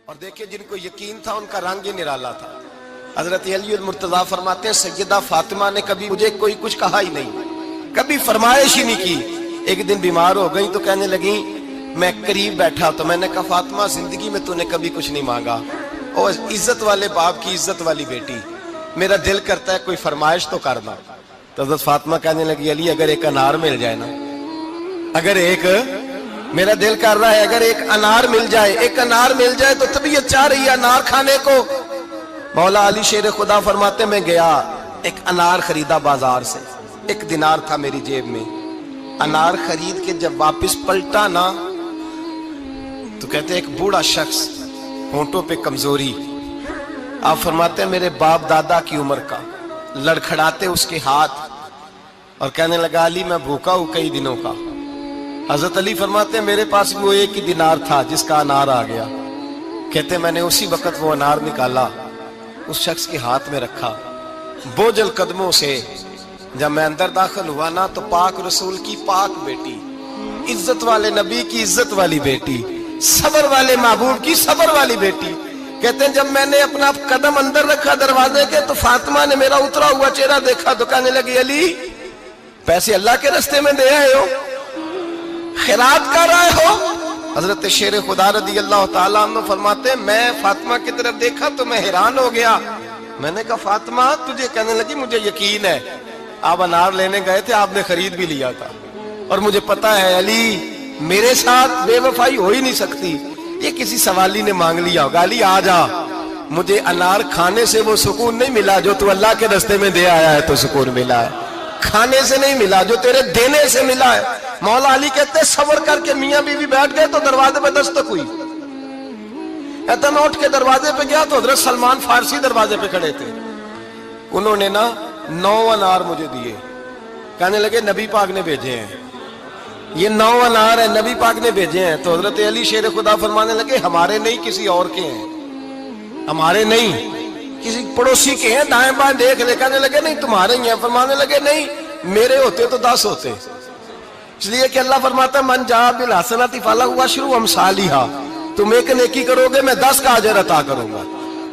اور دیکھیں جن کو یقین تھا ان کا رنگ ہی نرالا تھا۔ حضرت علی المرتضیٰ فرماتے ہیں سیدہ فاطمہ نے کبھی مجھے کوئی کچھ کہا ہی نہیں، کبھی فرمائش ہی نہیں کی۔ ایک دن بیمار ہو گئی تو کہنے لگیں، میں قریب بیٹھا تو میں نے کہا فاطمہ زندگی میں تو نے کبھی کچھ نہیں مانگا، اور عزت والے باپ کی عزت والی بیٹی، میرا دل کرتا ہے کوئی فرمائش تو کرنا۔ تو حضرت فاطمہ کہنے لگی علی اگر ایک انار مل جائے نا، اگر ایک، میرا دل کر رہا ہے اگر ایک انار مل جائے، ایک انار مل جائے تو طبیعت چاہ رہی ہے انار کھانے کو۔ مولا علی شیر خدا فرماتے میں گیا، ایک انار خریدا بازار سے، 1 دینار تھا میری جیب میں، انار خرید کے جب واپس پلٹا نا تو کہتے ایک بوڑھا شخص، ہونٹوں پہ کمزوری، آپ فرماتے ہیں میرے باپ دادا کی عمر کا، لڑکھڑاتے اس کے ہاتھ اور کہنے لگا علی میں بھوکا ہوں کئی دنوں کا۔ حضرت علی فرماتے ہیں میرے پاس بھی وہ 1 ہی دینار تھا جس کا انار آ گیا۔ کہتے میں نے اسی وقت وہ انار نکالا، اس شخص کے ہاتھ میں رکھا، بوجھل قدموں سے جب میں اندر داخل ہوا نا تو پاک رسول کی پاک بیٹی، عزت والے نبی کی عزت والی بیٹی، صبر والے محبوب کی صبر والی بیٹی، کہتے ہیں جب میں نے اپنا قدم اندر رکھا دروازے کے تو فاطمہ نے میرا اترا ہوا چہرہ دیکھا تو کہنے لگی علی پیسے اللہ کے رستے میں دے آئے ہو، خیرات کر رہے ہو؟ حضرت شیر خدا رضی اللہ تعالیٰ عنہ فرماتے ہیں میں فاطمہ کی طرف دیکھا تو میں حیران ہو گیا، میں نے کہا فاطمہ تجھے، کہنے لگی مجھے یقین ہے آپ انار لینے گئے تھے، آپ نے خرید بھی لیا تھا، اور مجھے پتا ہے علی میرے ساتھ بے وفائی ہو ہی نہیں سکتی، یہ کسی سوالی نے مانگ لیا ہوگا، علی آ جا، مجھے انار کھانے سے وہ سکون نہیں ملا جو تو اللہ کے راستے میں دے آیا ہے تو سکون ملا ہے، کھانے سے نہیں ملا جو تیرے دینے سے ملا ہے۔ مولا علی کہتے ہیں صبر کر کے میاں بیوی بیٹھ گئے تو دروازے پہ دستک ہوئی، کہتا میں اٹھ کے دروازے پہ گیا تو حضرت سلمان فارسی دروازے پہ کھڑے تھے، انہوں نے نا 9 انار مجھے دیے، کہنے لگے نبی پاک نے بھیجے ہیں، یہ 9 انار ہیں نبی پاک نے بھیجے ہیں۔ تو حضرت علی شیر خدا فرمانے لگے ہمارے نہیں کسی اور کے ہیں، ہمارے نہیں کسی پڑوسی کے ہیں، دائیں بائیں دیکھ لے، کہنے لگے نہیں تمہارے ہی ہیں، فرمانے لگے نہیں میرے ہوتے تو 10 ہوتے، اس لیے کہ اللہ فرماتا ہے من جاء بالحسنۃ فلہ عشر امثالھا، تم ایک نیکی کرو گے میں 10 کا اجر عطا کروں گا۔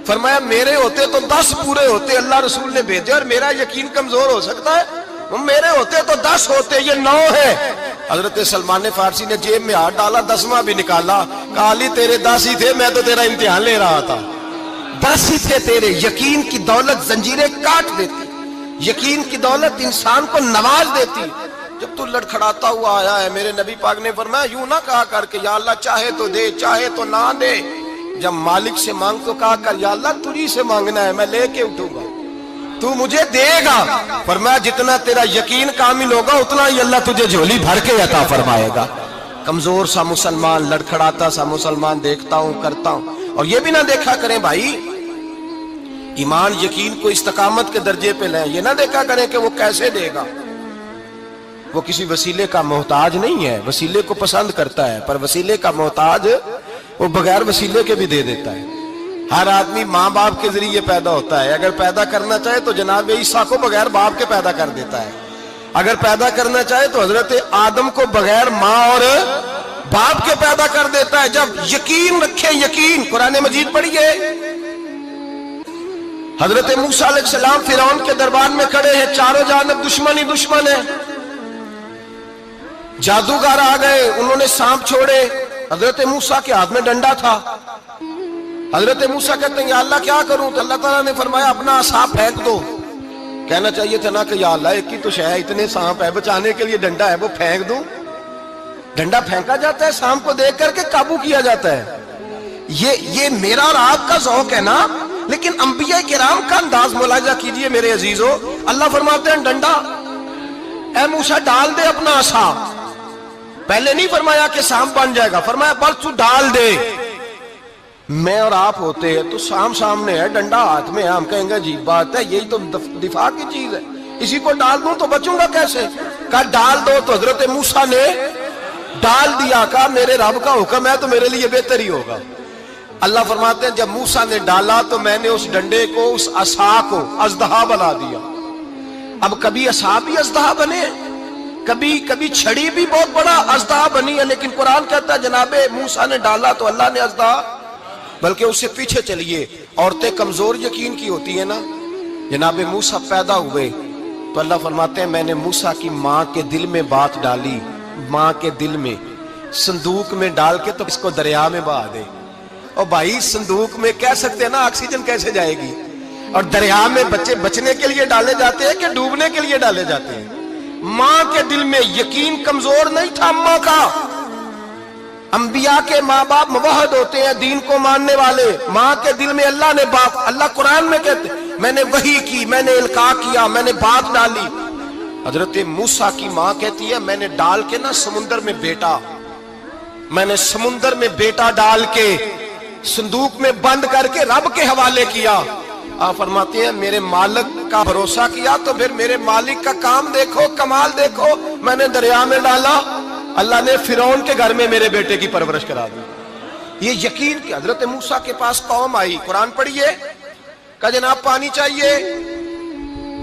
فرمایا میرے ہوتے تو 10 پورے ہوتے، اللہ رسول نے بھیجے، اور میرا یقین کمزور ہو سکتا ہے، میرے ہوتے تو 10 ہوتے، یہ 9 ہے۔ حضرت سلمان فارسی نے جیب میں ہاتھ ڈالا، 10واں بھی نکالا، کہا علی تیرے 10 ہی تھے، میں تو تیرا امتحان لے رہا تھا، 10 ہی تھے تیرے۔ یقین کی دولت زنجیریں کاٹ دیتی، یقین کی دولت انسان کو نواز دیتی۔ جب تو لڑکھڑاتا ہوا آیا ہے، میرے نبی پاک نے فرمایا یوں نہ کہا کر کے یا اللہ چاہے تو دے چاہے تو نہ دے، جب مالک سے مانگ تو کہا کر یا اللہ تجھی سے مانگنا ہے میں لے کے اٹھوں گا، تو مجھے دے گا۔ فرمایا جتنا تیرا یقین کامل ہوگا اتنا ہی اللہ تجھے جھولی بھر کے عطا فرمائے گا۔ کمزور سا مسلمان، لڑکھڑاتا سا مسلمان دیکھتا ہوں کرتا ہوں، اور یہ بھی نہ دیکھا کریں بھائی ایمان یقین کو استقامت کے درجے پہ لیں، یہ نہ دیکھا کریں کہ وہ کیسے دے گا، وہ کسی وسیلے کا محتاج نہیں ہے، وسیلے کو پسند کرتا ہے، پر وسیلے کا محتاج وہ بغیر وسیلے کے بھی دے دیتا ہے۔ ہر آدمی ماں باپ کے ذریعے پیدا ہوتا ہے، اگر پیدا کرنا چاہے تو جناب عیسیٰ کو بغیر باپ کے پیدا کر دیتا ہے، اگر پیدا کرنا چاہے تو حضرت آدم کو بغیر ماں اور باپ کے پیدا کر دیتا ہے۔ جب یقین رکھے، یقین، قرآن مجید پڑھیے، حضرت موسیٰ علیہ السلام فرعون کے دربار میں کھڑے ہیں، چاروں جانب دشمن ہی دشمن ہے، جادوگر آ گئے، انہوں نے سانپ چھوڑے، حضرت موسیٰ کے ہاتھ میں ڈنڈا تھا، حضرت موسیٰ کہتے ہیں یا اللہ کیا کروں، تو اللہ تعالیٰ نے فرمایا اپنا عصا پھینک دو، کہنا چاہیے تھا نا کہ یا اللہ ایک ہی تو شے ہے، اتنے سانپ ہے، بچانے کے لیے ڈنڈا ہے وہ پھینک دوں، ڈنڈا پھینکا جاتا ہے، سانپ کو دیکھ کر کے قابو کیا جاتا ہے۔ یہ میرا اور آپ کا ذوق ہے نا، لیکن انبیاء کرام کا انداز ملاحظہ کیجئے میرے عزیزو، اللہ فرماتے ہیں ڈنڈا، اے موسیٰ ڈال دے اپنا عصا، پہلے نہیں فرمایا کہ سانپ بن جائے گا، فرمایا بس تو ڈال دے۔ میں اور آپ ہوتے ہیں تو سانپ سامنے ہے، ڈنڈا ہاتھ میں ہے، ہم کہیں گے عجیب بات ہے، یہی تو دفاع کی چیز ہے، اسی کو ڈال دوں تو بچوں گا کیسے؟ کہا ڈال دو، تو حضرت موسیٰ نے ڈال دیا، کہا میرے رب کا حکم ہے تو میرے لیے بہتر ہی ہوگا۔ اللہ فرماتے ہیں جب موسیٰ نے ڈالا تو میں نے اس ڈنڈے کو، اس عصا کو اژدہا بنا دیا۔ اب کبھی عصا بھی اژدہا بنے، کبھی چھڑی بھی بہت بڑا اژدہا بنی ہے، لیکن قرآن کہتا ہے جناب موسیٰ نے ڈالا تو اللہ نے اژدہا بلکہ اس سے پیچھے چلیے. عورتیں کمزور یقین کی ہوتی ہیں نا. جناب موسیٰ پیدا ہوئے تو اللہ فرماتے ہیں میں نے موسیٰ کی ماں کے دل میں بات ڈالی, ماں کے دل میں صندوق میں ڈال کے تو اس کو دریا میں بہا دے. اور بھائی صندوق میں کہہ سکتے ہیں نا آکسیجن کیسے جائے گی, اور دریا میں بچے بچنے کے لیے ڈالے جاتے ہیں کہ ڈوبنے کے لیے ڈالے جاتے ہیں. ماں کے دل میں یقین کمزور نہیں تھا اماں کا. انبیاء کے ماں باپ موحد ہوتے ہیں, دین کو ماننے والے. ماں کے دل میں اللہ نے باپ, اللہ قرآن میں کہتے میں نے وحی کی, میں نے القاء کیا, میں نے بات ڈالی. حضرت موسیٰ کی ماں کہتی ہے میں نے ڈال کے نا سمندر میں بیٹا, میں نے سمندر میں بیٹا ڈال کے صندوق میں بند کر کے رب کے حوالے کیا. آپ فرماتے ہیں میرے مالک کا بھروسہ کیا تو پھر میرے مالک کا کام دیکھو, کمال دیکھو. میں نے دریا میں ڈالا, اللہ نے فرعون کے گھر میں میرے بیٹے کی پرورش کرا دی. یہ یقین کہ حضرت موسیٰ کے پاس قوم آئی, قرآن پڑھیے, کہا جناب پانی چاہیے.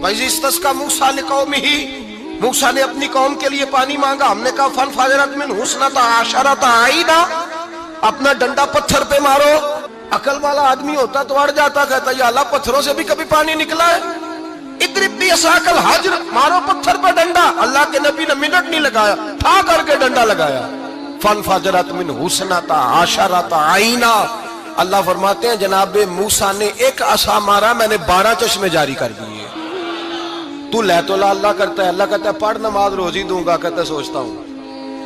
وَإِذِ اسْتَسْقَىٰ مُوسَىٰ لِقَوْمِهِ, موسیٰ نے اپنی قوم کے لیے پانی مانگا. ہم نے کہا فَانْفَجَرَتْ مِنْهُ اثْنَتَا عَشَرَةَ عَيْنًا, اپنا ڈنڈا پتھر پہ مارو. عقل والا آدمی ہوتا تو اڑ جاتا, کہتا یا اللہ پتھروں سے بھی کبھی پانی نکلا ہے. اضرب بعصاک الحجر, مارو پتھر پہ ڈنڈا. اللہ کے نبی نے منٹ نہیں لگایا, تھا کر کے ڈنڈا لگایا. فَانْفَجَرَتْ مِنْهُ اثْنَتَا عَشَرَةَ عَيْنًا. اللہ فرماتے ہیں جناب موسیٰ نے ایک عصا مارا, میں نے 12 چشمے جاری کر دیے. تو لے تو لا اللہ کرتا ہے, اللہ کہتا ہے پڑھ نماز روزی دوں گا, کہتا ہے سوچتا ہوں.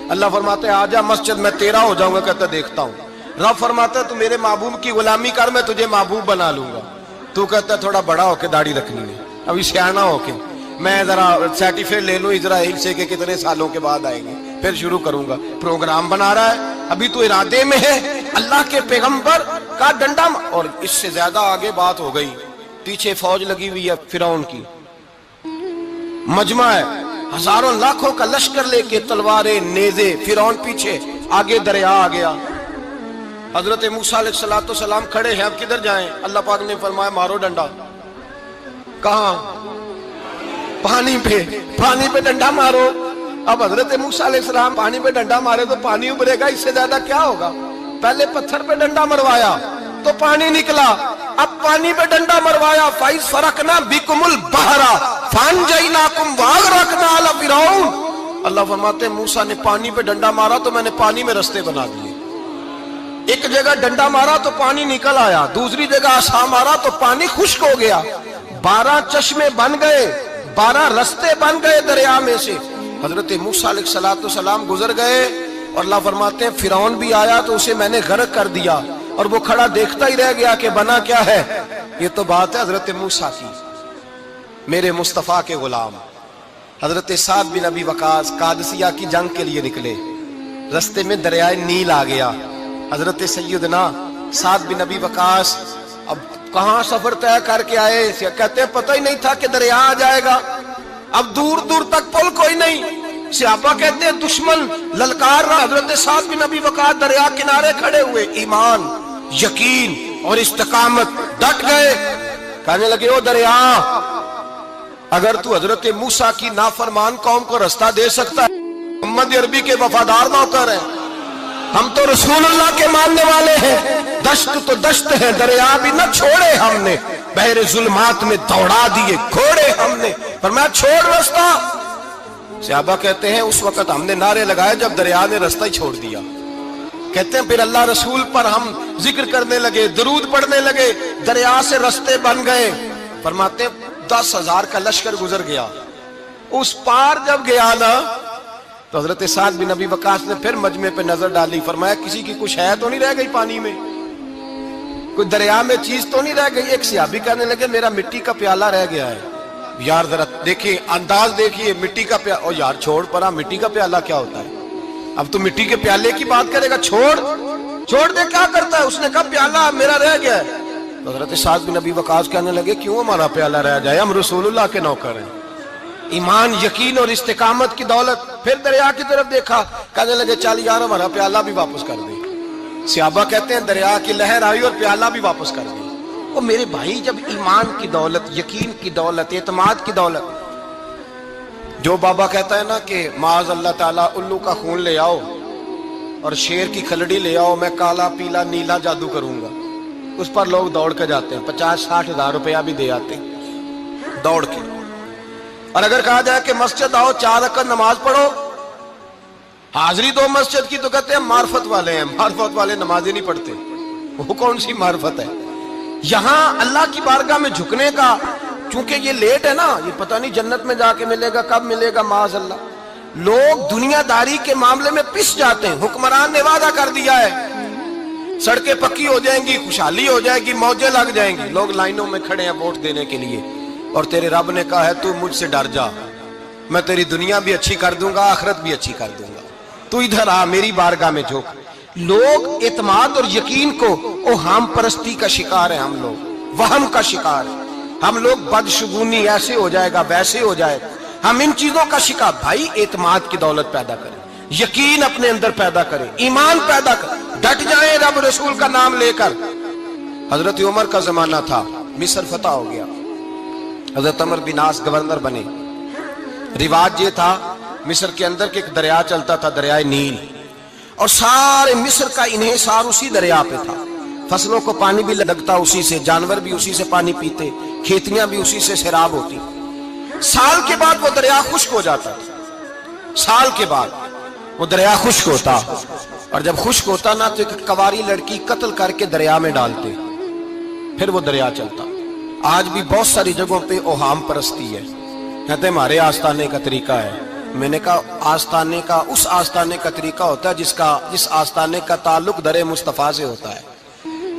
اللہ فرماتے ہیں آجا مسجد میں تیرا ہو جاؤں گا, کہتا ہے دیکھتا ہوں. رب فرماتا ہے تو میرے محبوب کی غلامی کر, میں تجھے محبوب بنا لوں گا. تو کہتا ہے تھوڑا بڑا ہو کے داڑھی رکھنی ہے, ابھی سیانا ہو کے میں ذرا سرٹیفکیٹ لے لوں اسرائیل سے کہ کتنے سالوں کے بعد آئیں گے, پھر شروع کروں گا. پروگرام بنا رہا ہے, ابھی تو ارادے میں ہے. اللہ کے پیغمبر کا ڈنڈا, اور اس سے زیادہ آگے بات ہو گئی. پیچھے فوج لگی ہوئی ہے فرعون کی, مجمع ہے, ہزاروں لاکھوں کا لشکر لے کے, تلواریں نیزے. فرعون پیچھے, آگے دریا آ گیا. حضرت موسیٰ علیہ السلام کھڑے ہیں, اب کدھر جائیں؟ اللہ پاک نے فرمایا مارو ڈنڈا. کہاں؟ پانی پہ, پانی پہ ڈنڈا مارو. اب حضرت موسیٰ علیہ السلام پانی پہ ڈنڈا مارے تو پانی ابھرے گا, اس سے زیادہ کیا ہوگا؟ پہلے پتھر پہ ڈنڈا مروایا تو پانی نکلا, اب پانی پہ ڈنڈا مروایا. فَإِذْ فَرَقْنَا بِكُمُ الْبَحْرَ فَأَنْجَيْنَاكُمْ وَأَغْرَقْنَا آلَ فِرْعَوْنَ. اللہ فرماتے ہیں موسیٰ نے پانی پہ ڈنڈا مارا تو میں نے پانی میں رستے بنا دیے. ایک جگہ ڈنڈا مارا تو پانی نکل آیا, دوسری جگہ عصا مارا تو پانی خشک ہو گیا. 12 چشمے بن گئے, 12 رستے بن گئے دریا میں سے. حضرت موسیٰ علیہ السلام گزر گئے, اور اللہ فرماتے ہیں فرعون بھی آیا تو اسے میں نے غرق کر دیا, اور وہ کھڑا دیکھتا ہی رہ گیا کہ بنا کیا ہے. یہ تو بات ہے حضرت موسیٰ کی, میرے مصطفیٰ کے غلام. حضرت سعد بن ابی وقاص قادسیہ کی جنگ کے لیے نکلے, رستے میں دریائے نیل آ گیا. حضرت سیدنا سعد بن ابی وقاص اب کہاں سفر طے کر کے آئے, کہتے ہیں پتہ ہی نہیں تھا کہ دریا آ جائے گا. اب دور دور تک پل کوئی نہیں. صحابہ کہتے ہیں دشمن للکار رہا, حضرت سعد بن ابی وقاص دریا کنارے کھڑے ہوئے, ایمان یقین اور استقامت, ڈٹ گئے. کہنے لگے او دریا, اگر تو حضرت موسیٰ کی نافرمان قوم کو رستہ دے سکتا ہے, محمد عربی کے وفادار نوکر ہیں, ہم تو رسول اللہ کے ماننے والے ہیں. دشت تو دشت ہے, دریا بھی نہ چھوڑے ہم نے, بحر ظلمات میں دوڑا دیے گھوڑے ہم نے. فرمایا چھوڑ رستہ. صحابہ کہتے ہیں اس وقت ہم نے نعرے لگائے جب دریا نے رستہ ہی چھوڑ دیا. کہتے ہیں پھر اللہ رسول پر ہم ذکر کرنے لگے, درود پڑھنے لگے, دریا سے رستے بن گئے. فرماتے ہیں 10,000 کا لشکر گزر گیا. اس پار جب گیا نا تو حضرت سعد بن ابی وقاص نے پھر مجمع پہ نظر ڈالی. فرمایا کسی کی کچھ ہے تو نہیں رہ گئی پانی میں, کوئی دریا میں چیز تو نہیں رہ گئی. ایک صحابی کہنے لگے میرا مٹی کا پیالہ رہ گیا ہے. یار ذرا دیکھیں انداز دیکھیے, مٹی کا پیالہ. اور یار چھوڑ پرا, مٹی کا پیالہ کیا ہوتا ہے؟ اب تو مٹی کے پیالے کی بات کرے گا, چھوڑ دے, کیا کرتا ہے؟ اس نے کہا پیالہ میرا رہ گیا ہے. تو حضرت سعد بن ابی وقاص کہنے لگے کیوں ہمارا پیالہ رہ جائے, ہم رسول اللہ کے نوکر ہیں. ایمان یقین اور استقامت کی دولت. پھر دریا کی طرف دیکھا, کہنے لگے چل یار ہمارا پیالہ بھی واپس کر دے. صحابہ کہتے ہیں دریا کی لہر آئی اور پیالہ بھی واپس کر دی. اور میرے بھائی جب ایمان کی دولت, یقین کی دولت, اعتماد کی دولت, جو بابا کہتا ہے نا کہ معاذ اللہ تعالیٰ الو کا خون لے آؤ اور شیر کی کھلڑی لے آؤ, میں کالا پیلا نیلا جادو کروں گا. اس پر لوگ دوڑ کے جاتے ہیں, 50-60 ہزار روپیہ بھی دے آتے ہیں دوڑ کے. اور اگر کہا جائے کہ مسجد آؤ 4 رکعت نماز پڑھو, حاضری دو مسجد کی, تو کہتے ہیں معرفت والے ہیں. معرفت والے نماز ہی نہیں پڑھتے, وہ کون سی معرفت ہے؟ یہاں اللہ کی بارگاہ میں جھکنے کا, چونکہ یہ لیٹ ہے نا, یہ پتہ نہیں جنت میں جا کے ملے گا, کب ملے گا, معاذ اللہ. لوگ دنیا داری کے معاملے میں پس جاتے ہیں. حکمران نے وعدہ کر دیا ہے سڑکیں پکی ہو جائیں گی, خوشحالی ہو جائے گی, موجیں لگ جائیں گی, لوگ لائنوں میں کھڑے ہیں ووٹ دینے کے لیے, اور تیرے رب نے کہا ہے تو مجھ سے ڈر جا, میں تیری دنیا بھی اچھی کر دوں گا, آخرت بھی اچھی کر دوں گا, تو ادھر آ میری بارگاہ میں جھک. لوگ اعتماد اور یقین کو اوہام پرستی کا شکار ہیں, ہم لوگ وہم کا شکار ہیں, ہم لوگ بدشگونی ایسے ہو جائے گا ویسے ہو جائے گا, ہم ان چیزوں کا شکار. بھائی اعتماد کی دولت پیدا کریں, یقین اپنے اندر پیدا کریں, ایمان پیدا کریں, ڈٹ جائیں رب رسول کا نام لے کر. حضرت عمر کا زمانہ تھا, مصر فتح ہو گیا, حضرت عمر بن عاص گورنر بنے. رواج یہ تھا مصر کے اندر کہ ایک دریا چلتا تھا, دریائے نیل, اور سارے مصر کا انحصار اسی دریا پہ تھا. فصلوں کو پانی بھی لگتا اسی سے, جانور بھی اسی سے پانی پیتے, کھیتیاں بھی اسی سے سیراب ہوتی. سال کے بعد وہ دریا خشک ہو جاتا تھا, سال کے بعد وہ دریا خشک ہوتا, اور جب خشک ہوتا نا تو ایک کواری لڑکی قتل کر کے دریا میں ڈالتے, پھر وہ دریا چلتا. آج بھی بہت ساری جگہوں پہ اوہام پرستی ہے, کہتے ہیں ہمارے آستانے کا طریقہ ہے. میں نے کہا آستانے کا, اس آستانے کا طریقہ ہوتا ہے جس آستانے کا تعلق در مصطفیٰ سے ہوتا ہے.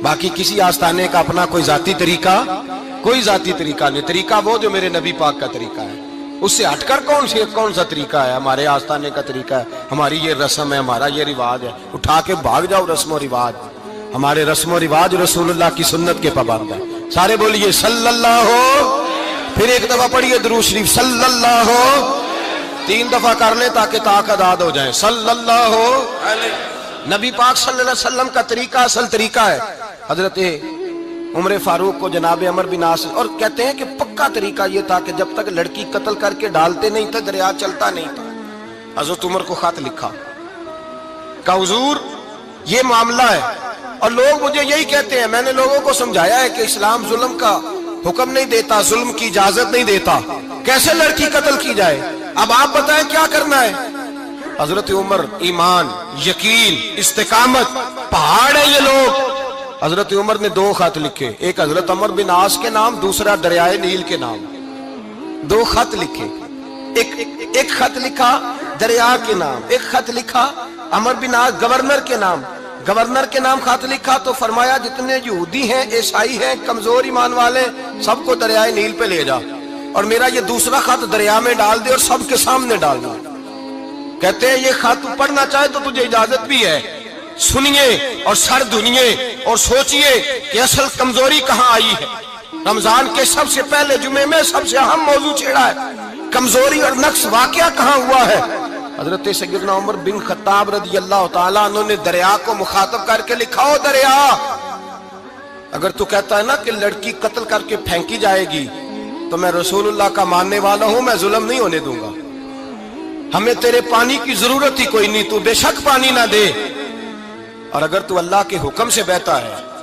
باقی کسی آستانے کا اپنا کوئی ذاتی طریقہ نہیں. طریقہ وہ جو میرے نبی پاک کا طریقہ ہے, اس سے ہٹ کر کون سا طریقہ ہے؟ ہمارے آستانے کا طریقہ ہے, ہماری یہ رسم ہے, ہمارا یہ رواج ہے. اٹھا کے بھاگ جاؤ رسم و رواج. ہمارے رسم و رواج رسول اللہ کی سنت کے پابند ہے. سارے بولیے صلی اللہ ہو, پھر ایک دفعہ پڑھیے درود شریف صلی اللہ ہو, 3 دفعہ کر لیں تاکہ طاقت آد ہو جائے. صلی اللہ ہو. نبی پاک صلی اللہ علیہ وسلم کا طریقہ اصل طریقہ ہے. حضرت عمر فاروق کو جناب عمر بن عاص, اور کہتے ہیں کہ پکا طریقہ یہ تھا کہ جب تک لڑکی قتل کر کے ڈالتے نہیں تھے دریا چلتا نہیں تھا. حضرت عمر کو خط لکھا کہ حضور یہ معاملہ ہے, اور لوگ مجھے یہی کہتے ہیں. میں نے لوگوں کو سمجھایا ہے کہ اسلام ظلم کا حکم نہیں دیتا, ظلم کی اجازت نہیں دیتا, کیسے لڑکی قتل کی جائے. اب آپ بتائیں کیا کرنا ہے. حضرت عمر ایمان, یقین, استقامت, پہاڑ ہے یہ لوگ. حضرت عمر نے 2 خط لکھے, ایک حضرت عمر بن عاص کے نام, دوسرا دریائے نیل کے نام. 2 خط لکھے, ایک خط لکھا دریا کے نام, ایک خط لکھا عمر بن عاص گورنر کے نام. گورنر کے نام خط لکھا تو فرمایا جتنے یہودی ہیں, عیسائی ہیں, کمزور ایمان والے, سب کو دریائے نیل پہ لے جا, اور میرا یہ دوسرا خط دریا میں ڈال دے اور سب کے سامنے ڈال دے. کہتے ہیں یہ خط پڑھنا چاہے تو تجھے اجازت بھی ہے, سنیے اور سر دھنیے اور سوچئے کہ اصل کمزوری کہاں آئی ہے. رمضان کے سب سے پہلے جمعے میں سب سے اہم موضوع چھیڑا ہے, کمزوری اور نقص واقعہ کہاں ہوا ہے. حضرت سیدنا عمر بن خطاب رضی اللہ تعالیٰ عنہ نے دریا کو مخاطب کر کے لکھا, ہو دریا, اگر تو کہتا ہے نا کہ لڑکی قتل کر کے پھینکی جائے گی تو میں رسول اللہ کا ماننے والا ہوں, میں ظلم نہیں ہونے دوں گا. ہمیں تیرے پانی کی ضرورت ہی کوئی نہیں, تو بے شک پانی نہ دے. اور اگر تو اللہ کے حکم سے بہتا ہے,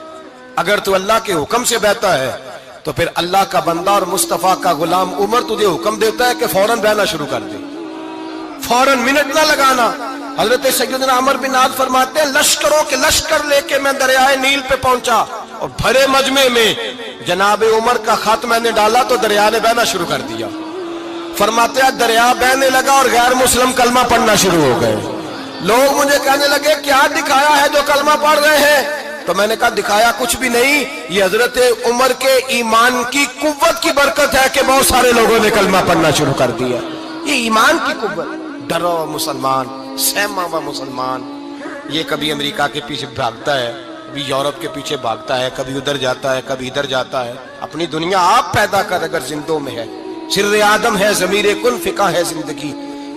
تو پھر اللہ کا بندہ اور مصطفیٰ کا غلام عمر تجھے حکم دیتا ہے کہ فوراً بہنا شروع کر دے, فوراً منٹ نہ لگانا. حضرت سیدنا عمر بن عاص فرماتے ہیں لشکروں کے لشکر لے کے میں دریائے نیل پہ پہنچا, اور بھرے مجمع میں جناب عمر کا خط میں نے ڈالا تو دریا نے بہنا شروع کر دیا. فرماتے ہیں دریا بہنے لگا اور غیر مسلم کلمہ پڑھنا شروع ہو گئے. لوگ مجھے کہنے لگے کیا دکھایا ہے جو کلمہ پڑھ رہے ہیں, تو میں نے کہا دکھایا کچھ بھی نہیں, یہ حضرت عمر کے ایمان کی قوت کی برکت ہے کہ بہت سارے لوگوں نے کلمہ پڑھنا شروع کر دیا. یہ ایمان کی قوت. ڈرا ہوا مسلمان, سہما ہوا مسلمان, یہ کبھی امریکہ کے پیچھے بھاگتا ہے, کبھی یورپ کے پیچھے بھاگتا ہے, کبھی ادھر جاتا ہے, کبھی ادھر جاتا ہے. اپنی دنیا آپ پیدا کر, اگر زندوں میں ہے, سر آدم ہے, ضمیر کن فقہ ہے زندگی.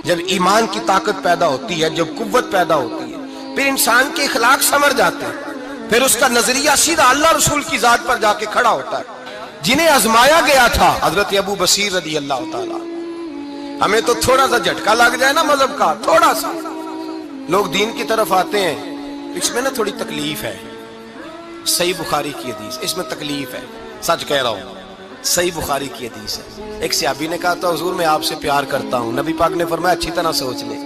جب ایمان کی طاقت پیدا ہوتی ہے, جب قوت پیدا ہوتی ہے, پھر انسان کے اخلاق سنور جاتے ہیں, پھر اس کا نظریہ سیدھا اللہ رسول کی ذات پر جا کے کھڑا ہوتا ہے. جنہیں آزمایا گیا تھا حضرت ابو بصیر رضی اللہ تعالیٰ. ہمیں تو تھوڑا سا جھٹکا لگ جائے نا مذہب کا, تھوڑا سا, لوگ دین کی طرف آتے ہیں, اس میں نا تھوڑی تکلیف ہے. صحیح بخاری کی حدیث، اس میں تکلیف ہے، سچ کہہ رہا ہوں، صحیح بخاری کی حدیث ہے۔ ایک صحابی نے کہا تو حضور میں آپ سے پیار کرتا ہوں، نبی پاک نے فرمایا اچھی طرح سوچ لے۔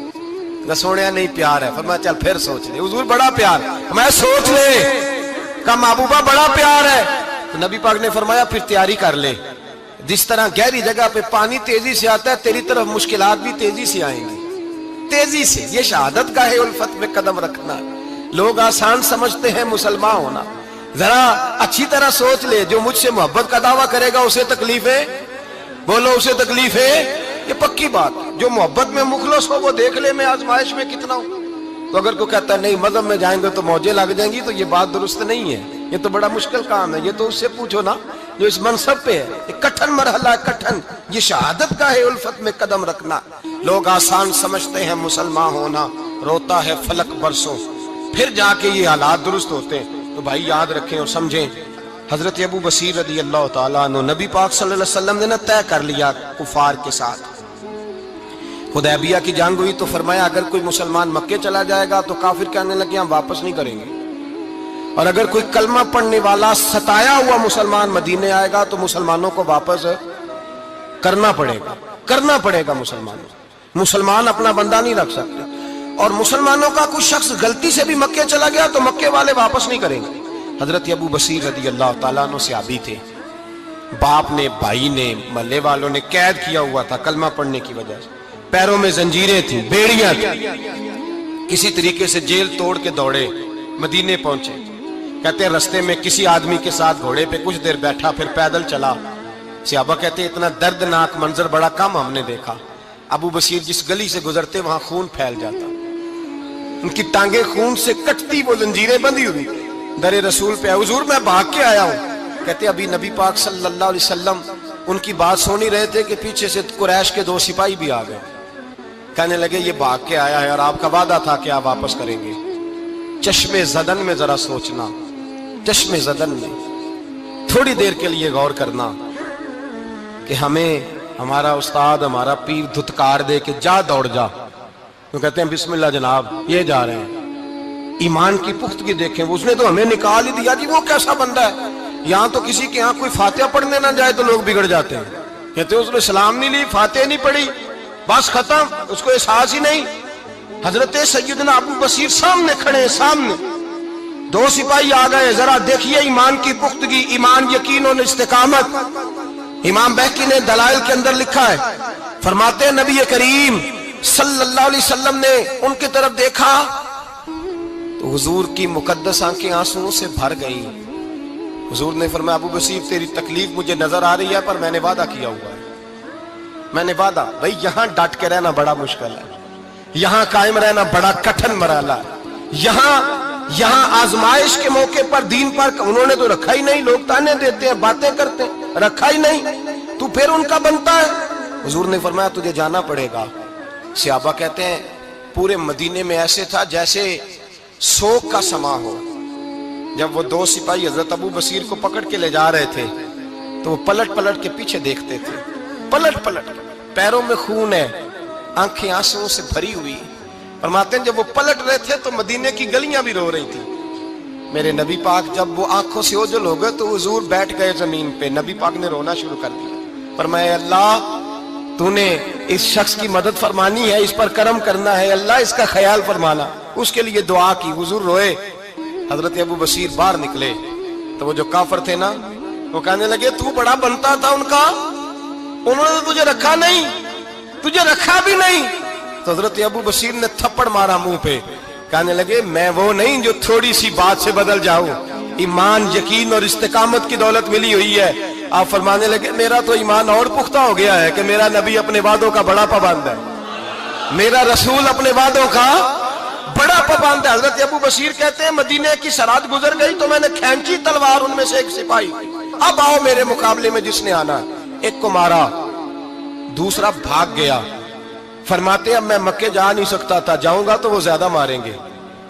کہا سوڑیا نہیں پیار ہے، فرمایا چل پھر سوچ لے۔ حضور بڑا پیار، میں سوچ لے۔ کہا محبوبہ بڑا پیار ہے، تو نبی پاک نے فرمایا پھر تیاری کر لے، جس طرح گہری جگہ پہ پانی تیزی سے آتا ہے تیری طرف مشکلات بھی تیزی سے آئیں گی، تیزی سے۔ یہ شہادت گاہ الفت میں قدم رکھنا۔ لوگ آسان سمجھتے ہیں مسلمان ہونا، ذرا اچھی طرح سوچ لے، جو مجھ سے محبت کا دعویٰ کرے گا اسے تکلیف ہے، بولو اسے تکلیف ہے، یہ پکی بات۔ جو محبت میں مخلص ہو وہ دیکھ لے میں آزمائش میں کتنا ہوں۔ تو اگر کوئی کہتا ہے نہیں مذہب میں جائیں گے تو موجیں لگ جائیں گی، تو یہ بات درست نہیں ہے، یہ تو بڑا مشکل کام ہے۔ یہ تو اس سے پوچھو نا جو اس منصب پہ ہے، یہ کٹھن مرحلہ ہے، کٹھن۔ یہ شہادت گاہ الفت میں قدم رکھنا۔ لوگ آسان سمجھتے ہیں مسلمان ہونا، روتا ہے فلک برسوں، پھر جا کے یہ حالات درست ہوتے ہیں۔ تو بھائی یاد رکھیں اور سمجھیں، حضرت ابو بصیر رضی اللہ تعالیٰ عنہ، نبی پاک صلی اللہ علیہ وسلم نے طے کر لیا کفار کے ساتھ۔ حدیبیہ کی جنگ ہوئی تو فرمایا اگر کوئی مسلمان مکے چلا جائے گا تو کافر کہنے لگے ہم واپس نہیں کریں گے، اور اگر کوئی کلمہ پڑھنے والا ستایا ہوا مسلمان مدینے آئے گا تو مسلمانوں کو واپس کرنا پڑے گا مسلمان اپنا بندہ نہیں رکھ سکتے۔ اور مسلمانوں کا کوئی شخص غلطی سے بھی مکے چلا گیا تو مکے والے واپس نہیں کریں گے۔ حضرت ابو بصیر رضی اللہ تعالیٰ عنہ صحابی تھے، باپ نے، بھائی نے، محلے والوں نے قید کیا ہوا تھا کلمہ پڑھنے کی وجہ سے، پیروں میں زنجیریں تھیں، بیڑیاں تھیں، کسی طریقے سے جیل توڑ کے دوڑے مدینے پہنچے۔ کہتے ہیں رستے میں کسی آدمی کے ساتھ گھوڑے پہ کچھ دیر بیٹھا پھر پیدل چلا۔ صحابہ کہتے ہیں اتنا دردناک منظر بڑا کم ہم نے دیکھا۔ ابو بصیر جس گلی سے گزرتے وہاں خون پھیل جاتا، ان کی ٹانگیں خون سے کٹتی، وہ زنجیریں بندھی ہوئی، در رسول پہ حضور میں بھاگ کے آیا ہوں۔ کہتے ابھی نبی پاک صلی اللہ علیہ وسلم ان کی بات سن ہی رہے تھے کہ پیچھے سے قریش کے 2 سپاہی بھی آ گئے، کہنے لگے یہ بھاگ کے آیا ہے اور آپ کا وعدہ تھا کہ آپ واپس کریں گے۔ چشم زدن میں ذرا سوچنا، چشم زدن میں تھوڑی دیر کے لیے غور کرنا کہ ہمیں ہمارا استاد، ہمارا پیر دھتکار دے کہ جا دوڑ جا، تو کہتے ہیں بسم اللہ جناب یہ جا رہے ہیں۔ ایمان کی پختگی دیکھیں، اس نے تو ہمیں نکال ہی دیا جی، وہ کیسا بندہ ہے، یہاں تو کسی کے یہاں کوئی فاتحہ پڑھنے نہ جائے تو لوگ بگڑ جاتے ہیں۔ کہتے ہیں اس نے سلام نہیں لی، فاتحہ نہیں پڑھی، بس ختم، اس کو احساس ہی نہیں۔ حضرت سیدنا ابو بصیر سامنے کھڑے ہیں، سامنے 2 سپاہی آ گئے، ذرا دیکھیے ایمان کی پختگی، ایمان، یقین اور استقامت۔ امام بہقی نے دلائل کے اندر لکھا ہے، فرماتے ہیں نبی کریم صلی اللہ علیہ وسلم نے ان کی طرف دیکھا تو حضور کی مقدس آنکھیں آنسوؤں سے بھر گئیں۔ حضور نے فرمایا ابو بصیر تیری تکلیف مجھے نظر آ رہی ہے پر میں نے وعدہ کیا ہوا ہے، میں نے وعدہ۔ بھئی یہاں ڈٹ کے رہنا بڑا مشکل ہے، یہاں قائم رہنا بڑا کٹھن مرحلہ ہے، یہاں آزمائش کے موقع پر دین پر انہوں نے تو رکھا ہی نہیں، لوگ تانے دیتے ہیں، باتیں کرتے ہیں، رکھا ہی نہیں، تو پھر ان کا بنتا ہے۔ حضور نے فرمایا تجھے جانا پڑے گا۔ صحابہ کہتے ہیں پورے مدینے میں ایسے تھا جیسے سوگ کا سما ہو۔ جب وہ 2 سپاہی حضرت ابو بصیر کو پکڑ کے لے جا رہے تھے تو وہ پلٹ پلٹ کے پیچھے دیکھتے تھے، پلٹ پلٹ، پیروں میں خون ہے، آنکھیں آنسوؤں سے بھری ہوئی۔ فرماتے ہیں جب وہ پلٹ رہے تھے تو مدینے کی گلیاں بھی رو رہی تھی۔ میرے نبی پاک جب وہ آنکھوں سے اوجھل ہو گئے تو حضور بیٹھ گئے زمین پہ، نبی پاک نے رونا شروع کر دیا۔ فرمایا اللہ تو نے اس شخص کی مدد فرمانی ہے، اس پر کرم کرنا ہے، اللہ اس کا خیال فرمانا، اس کے لیے دعا کی۔ حضور روئے۔ حضرت ابو بصیر باہر نکلے تو وہ جو کافر تھے نا وہ کہنے لگے تو بڑا بنتا تھا ان کا، انہوں نے تجھے رکھا نہیں، تجھے رکھا بھی نہیں۔ تو حضرت ابو بصیر نے تھپڑ مارا منہ پہ، کہنے لگے میں وہ نہیں جو تھوڑی سی بات سے بدل جاؤں، ایمان، یقین اور استقامت کی دولت ملی ہوئی ہے۔ آپ فرمانے لگے میرا تو ایمان اور پختہ ہو گیا ہے کہ میرا نبی اپنے وعدوں کا بڑا پابند ہے، میرا رسول اپنے وعدوں کا بڑا پابند ہے۔ حضرت ابو بصیر کہتے ہیں مدینے کی سرحد گزر گئی تو میں نے کھینچی تلوار، ان میں سے ایک سپاہی، اب آؤ میرے مقابلے میں جس نے آنا۔ ایک کو مارا، دوسرا بھاگ گیا۔ فرماتے اب میں مکے جا نہیں سکتا تھا، جاؤں گا تو وہ زیادہ ماریں گے،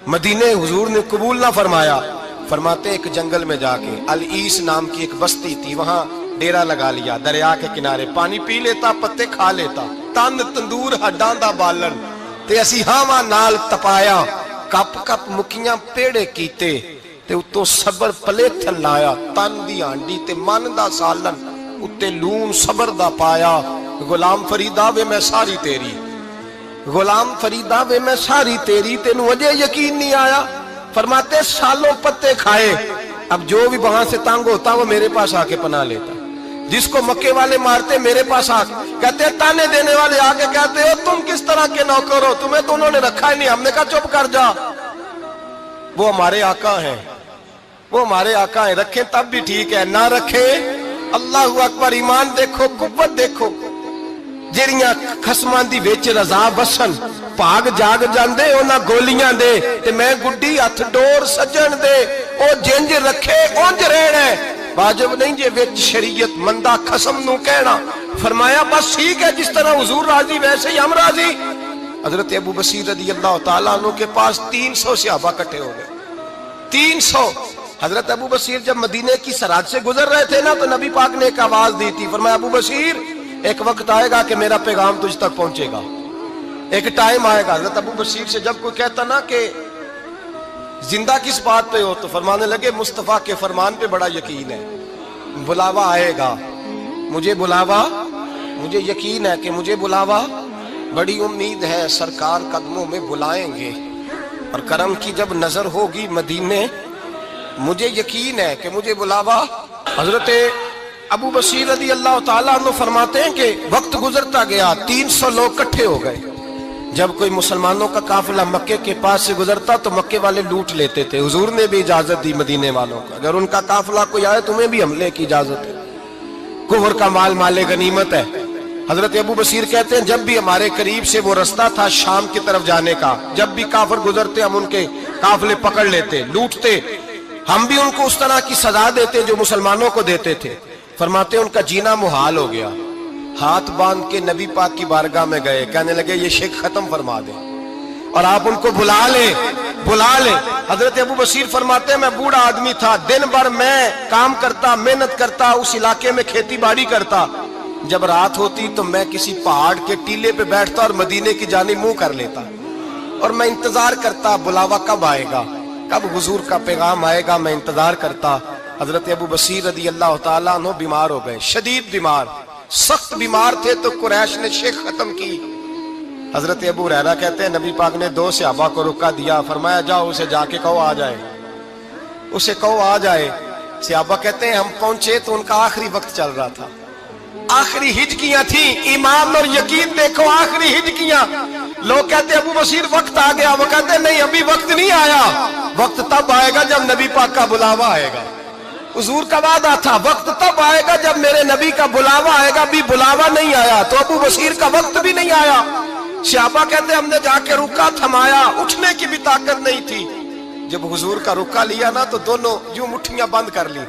مدینے حضور نے قبول نہ فرمایا۔ فرماتے ایک جنگل میں جا کے العیس نام کی ایک بستی تھی، وہاں ڈیرا لگا لیا، دریا کے کنارے، پانی پی لیتا، پتے کھا لیتا، تن تندور ہڈاں دا بالن تے اسی ہاواں نال تپایا، کپ کپ مکیاں پیڑے کیتے، تے اتو صبر پلیتھن لایا، تن دی ہانڈی تے من دا سالن اتے لون صبر دا پایا، غلام فریدا وے میں ساری تیری، غلام فریدا وے میں ساری تیری، تینوں وجہ یقین نہیں آیا؟ فرماتے سالوں پتے کھائے، اب جو بھی وہاں سے تنگ ہوتا وہ میرے پاس آ کے پناہ لیتا، جس کو مکے والے مارتے میرے پاس آ کے کہتے تانے دینے والے آ کے کہتے ہو تم کس طرح کے نوکر ہو، تمہیں تو انہوں نے رکھا ہی نہیں، ہم نے کہا چپ کر جا، وہ ہمارے آقا ہیں، وہ ہمارے آقا ہیں، رکھیں تب بھی ٹھیک ہے، نہ رکھیں اللہ اکبر، ایمان دیکھو، قوت دیکھو، جیڑیاں خصمان دی وچ رضا بسن پاگ جاگ جاندے اونا گولیاں دے تے میں گڈی ہتھ ڈور سجن دے، او جنج رکھے اونج رہنا ہے، واجب نہیں جے وچ شریعت مندہ قسم نو کہنا، فرمایا بس ٹھیک ہے جس طرح حضور راضی ویسے ہی ہم راضی۔ حضرت ابو بصیر رضی اللہ تعالیٰ عنہ کے پاس 300 صحابہ کٹھے ہو گئے، 300۔ حضرت ابو بصیر جب مدینے کی سرحد سے گزر رہے تھے نا تو نبی پاک نے ایک آواز دی تھی، فرمایا ابو بصیر ایک وقت آئے گا کہ میرا پیغام تجھ تک پہنچے گا، ایک ٹائم آئے گا۔ حضرت ابو بصیر سے جب کوئی کہتا نا کہ زندہ کس بات پہ ہو تو فرمانے لگے مصطفیٰ کے فرمان پہ بڑا یقین ہے، بلاوا آئے گا، مجھے بلاوا، مجھے یقین ہے کہ مجھے بلاوا، بڑی امید ہے سرکار قدموں میں بلائیں گے، اور کرم کی جب نظر ہوگی مدینے، مجھے یقین ہے کہ مجھے بلاوا۔ حضرت ابو بصیر رضی اللہ تعالیٰ عنہ فرماتے ہیں کہ وقت گزرتا گیا، 300 لوگ کٹھے ہو گئے، جب کوئی مسلمانوں کا قافلہ مکے کے پاس سے گزرتا تو مکے والے لوٹ لیتے تھے، حضور نے بھی اجازت دی مدینے والوں کو، اگر ان کا قافلہ کوئی آئے تمہیں بھی حملے کی اجازت ہے، کفر کا مال مال غنیمت ہے۔ حضرت ابو بصیر کہتے ہیں جب بھی ہمارے قریب سے وہ رستہ تھا شام کی طرف جانے کا، جب بھی کافر گزرتے ہم ان کے قافلے پکڑ لیتے، لوٹتے، ہم بھی ان کو اس طرح کی سزا دیتے جو مسلمانوں کو دیتے تھے۔ فرماتے ان کا جینا محال ہو گیا، ہاتھ باندھ کے نبی پاک کی بارگاہ میں گئے، کہنے لگے یہ شرک ختم فرما دیں اور آپ ان کو بلا لیں، بلا لیں۔ حضرت ابو بصیر فرماتے ہیں میں بوڑھا آدمی تھا، دن بھر میں کام کرتا، محنت کرتا، اس علاقے میں کھیتی باڑی کرتا، جب رات ہوتی تو میں کسی پہاڑ کے ٹیلے پہ بیٹھتا اور مدینے کی جانب منہ کر لیتا، اور میں انتظار کرتا بلاوا کب آئے گا، کب حضور کا پیغام آئے گا، میں انتظار کرتا۔ حضرت ابو بصیر رضی اللہ تعالیٰ عنہ بیمار ہو گئے، شدید بیمار، سخت بیمار تھے، تو قریش نے شیخ ختم کی۔ حضرت ابو ہریرہ کہتے ہیں نبی پاک نے 2 صحابہ کو رکا دیا، فرمایا جاؤ اسے جا کے کہو آ جائے، اسے کہو آ جائے۔ صحابہ کہتے ہیں ہم پہنچے تو ان کا آخری وقت چل رہا تھا، آخری ہجکیاں تھیں، ایمان اور یقین دیکھو، آخری ہجکیاں۔ لوگ کہتے ہیں ابو بصیر وقت آ گیا، وہ کہتے ہیں نہیں ابھی وقت نہیں آیا، وقت تب آئے گا جب نبی پاک کا بلاوا آئے گا، حضور کا وعدہ تھا وقت تب آئے گا جب میرے نبی کا بلاوا آئے گا، بھی بلاوا نہیں آیا تو ابو بصیر کا وقت بھی نہیں آیا۔ صحابہ کہتے ہیں ہم نے جا کے رکا تھمایا، اٹھنے کی بھی طاقت نہیں تھی، جب حضور کا رکا لیا نا تو دونوں یوں مٹھیاں بند کر لی،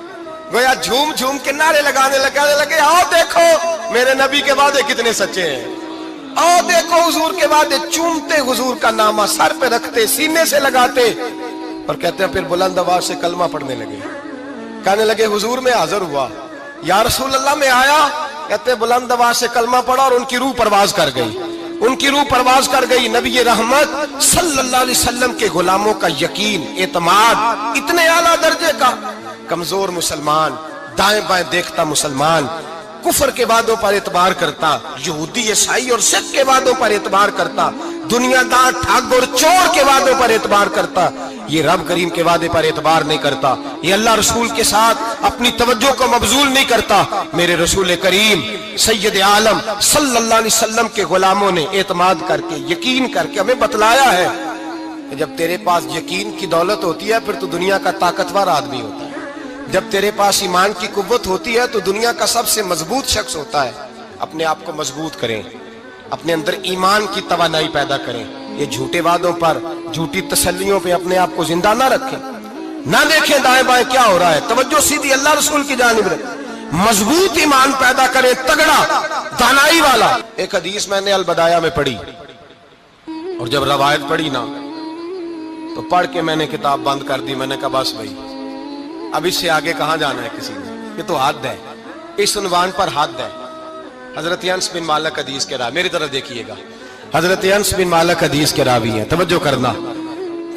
گویا جھوم جھوم کے نعرے لگانے لگے آؤ دیکھو میرے نبی کے وعدے کتنے سچے ہیں، آؤ دیکھو حضور کے وعدے، چومتے حضور کا نامہ سر پہ رکھتے، سینے سے لگاتے، اور کہتے ہیں پھر بلند آواز سے کلمہ پڑھنے لگے، کہنے لگے حضور میں حاضر ہوا، یا رسول اللہ میں آیا، کہتے بلند آواز سے کلمہ پڑھا اور ان کی روح پرواز کر گئی، ان کی روح پرواز کر گئی۔ نبی رحمت صلی اللہ علیہ وسلم کے غلاموں کا یقین، اعتماد اتنے اعلیٰ درجے کا، کمزور مسلمان، دائیں بائیں دیکھتا مسلمان، کفر کے وعدوں پر اعتبار کرتا، یہودی عیسائی اور سکھ کے وعدوں پر اعتبار کرتا، دنیا دار ٹھگ اور چور کے وعدوں پر اعتبار کرتا، یہ رب کریم کے وعدے پر اعتبار نہیں کرتا، یہ اللہ رسول کے ساتھ اپنی توجہ کو مبذول نہیں کرتا۔ میرے رسول کریم سید عالم صلی اللہ علیہ وسلم کے غلاموں نے اعتماد کر کے، یقین کر کے ہمیں بتلایا ہے کہ جب تیرے پاس یقین کی دولت ہوتی ہے پھر تو دنیا کا طاقتور آدمی ہوتا ہے، جب تیرے پاس ایمان کی قوت ہوتی ہے تو دنیا کا سب سے مضبوط شخص ہوتا ہے۔ اپنے آپ کو مضبوط کریں، اپنے اندر ایمان کی توانائی پیدا کریں، یہ جھوٹے وعدوں پر، جھوٹی تسلیوں پہ اپنے آپ کو زندہ نہ رکھیں، نہ دیکھیں دائیں بائیں کیا ہو رہا ہے، توجہ سیدھی اللہ رسول کی جانب رکھیں، مضبوط ایمان پیدا کریں، تگڑا، دانائی والا۔ ایک حدیث میں نے البدایہ میں پڑھی، اور جب روایت پڑھی نا تو پڑھ کے میں نے کتاب بند کر دی، میں نے کہا بس بھائی اب اس سے آگے کہاں جانا ہے کسی نے، یہ تو حد ہے، اس عنوان پر حد ہے۔ حضرت انس بن مالک حدیث کے راوی، میری طرف دیکھیے گا، حضرت انس بن مالک حدیث کے راوی ہیں، توجہ کرنا،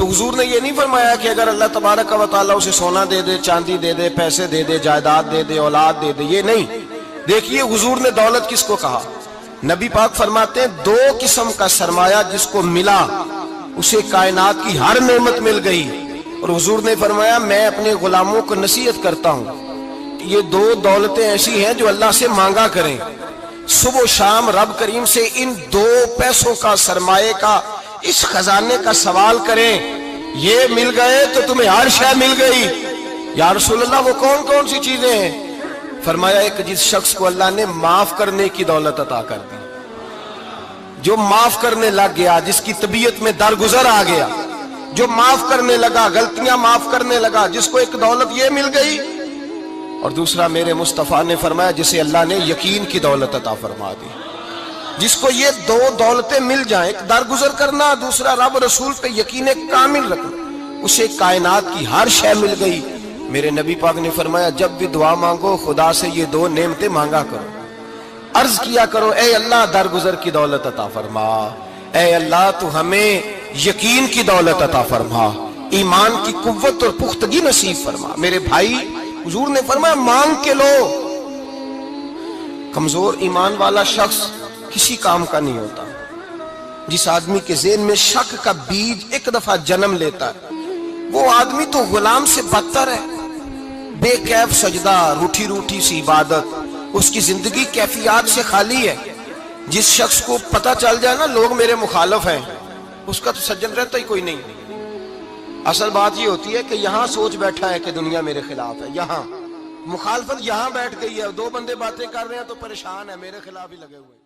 تو حضور نے یہ نہیں فرمایا کہ اگر اللہ تبارک و تعالیٰ اسے سونا دے دے، چاندی دے دے، پیسے دے دے، جائیداد دے دے، اولاد دے دے، یہ نہیں۔ دیکھیے حضور نے دولت کس کو کہا؟ نبی پاک فرماتے ہیں دو قسم کا سرمایہ جس کو ملا اسے کائنات کی ہر نعمت مل گئی۔ اور حضور نے فرمایا میں اپنے غلاموں کو نصیحت کرتا ہوں کہ یہ دو دولتیں ایسی ہیں جو اللہ سے مانگا کریں، صبح و شام رب کریم سے ان دو پیسوں کا، سرمایے کا، اس خزانے کا سوال کریں۔ یہ مل گئے تو تمہیں ہر شے مل گئی۔ یا رسول اللہ وہ کون کون سی چیزیں ہیں؟ فرمایا ایک جس شخص کو اللہ نے معاف کرنے کی دولت عطا کر دی، جو معاف کرنے لگ گیا، جس کی طبیعت میں درگزر آ گیا، جو معاف کرنے لگا، غلطیاں معاف کرنے لگا، جس کو ایک دولت یہ مل گئی۔ اور دوسرا میرے مصطفیٰ نے فرمایا جسے اللہ نے یقین کی دولت عطا فرما دی، جس کو یہ دو دولتیں مل جائیں، ایک درگزر کرنا، دوسرا رب رسول پہ یقین کامل رکھنا، اسے کائنات کی ہر شے مل گئی۔ میرے نبی پاک نے فرمایا جب بھی دعا مانگو خدا سے یہ دو نعمتیں مانگا کرو، عرض کیا کرو اے اللہ درگزر کی دولت عطا فرما، اے اللہ تو ہمیں یقین کی دولت عطا فرما، ایمان کی قوت اور پختگی نصیب فرما۔ میرے بھائی حضور نے فرمایا مانگ کے لو۔ کمزور ایمان والا شخص کسی کام کا نہیں ہوتا۔ جس آدمی کے ذہن میں شک کا بیج ایک دفعہ جنم لیتا ہے وہ آدمی تو غلام سے بدتر ہے۔ بے کیف سجدہ، روٹھی روٹھی سی عبادت، اس کی زندگی کیفیات سے خالی ہے۔ جس شخص کو پتہ چل جائے نا لوگ میرے مخالف ہیں، اس کا تو سجن رہتا ہی کوئی نہیں۔ اصل بات یہ ہوتی ہے کہ یہاں سوچ بیٹھا ہے کہ دنیا میرے خلاف ہے، یہاں مخالفت یہاں بیٹھ گئی ہے، دو بندے باتیں کر رہے ہیں تو پریشان ہے، میرے خلاف ہی لگے ہوئے ہیں۔